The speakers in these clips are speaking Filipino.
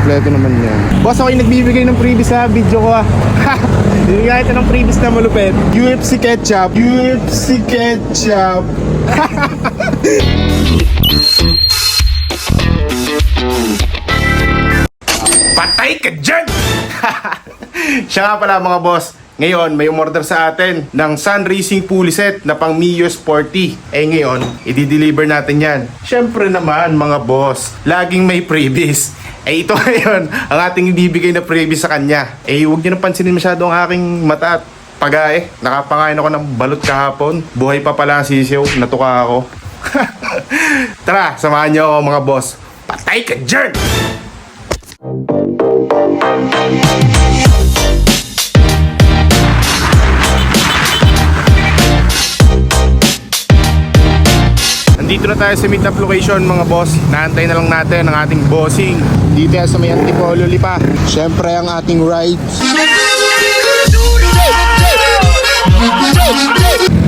Kompleto naman yan. Boss, ako yung nagbibigay ng freebies sa video ko, ah. Bibigyan ito ng freebies na malupit. UFC ketchup. UFC ketchup. Patay ka dyan! Siya nga pala mga boss, ngayon may umorder sa atin ng Sun Racing Pulley Set na pang Mio Sporty. Eh ngayon, i-deliver natin yan. Syempre naman mga boss, laging may freebies. Eh ito ngayon, ang ating ibibigay na freebies sa kanya. Eh huwag nyo na pansinin masyado ang aking mata at pagae. Nakapangain ako ng balot kahapon. Buhay pa pala ang sisiyo, natuka ako. Tara, samahan nyo ako mga boss. Patay ka dyan! Nandito na tayo sa meetup location mga boss. Naantay na lang natin ang ating bossing. Dito yan sa may Antipolo Lipa. Syempre ang ating rides.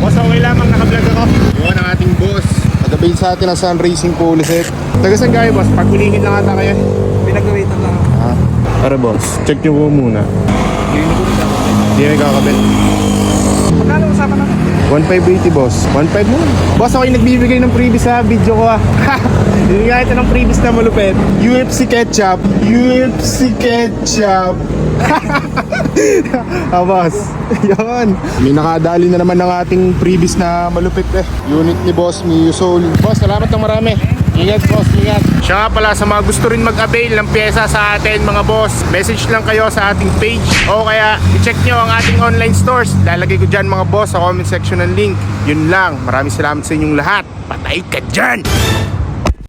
Boss, okay lamang nakablog ako. Yun ang ating boss. Nagabay sa atin ang Sun Racing Pulley Set. Taga saan kayo boss? Pagkulingin lang ata kayo. Pinagawitan lang. Ah, para boss, check nyo ko muna. Hindi na kakabit. Magkano usapan natin? 1,580 boss. 1,500 mo. Boss, ako yung nagbibigay ng freebies sa video ko, ah. Bibigyan ito ng freebies na malupit. UFC ketchup. UFC ketchup. Ah, boss. Yan. May nakadali na naman ng ating freebies na malupit eh. Unit ni Boss Mio Soul. Boss, salamat ng marami. Ingat boss, ingat. Siya nga pala sa mga gusto rin mag-avail ng pyesa sa atin mga boss, message lang kayo sa ating page o kaya i-check nyo ang ating online stores. Lalagay ko dyan mga boss sa comment section ng link. Yun lang, maraming salamat sa inyong lahat. Patay ka dyan!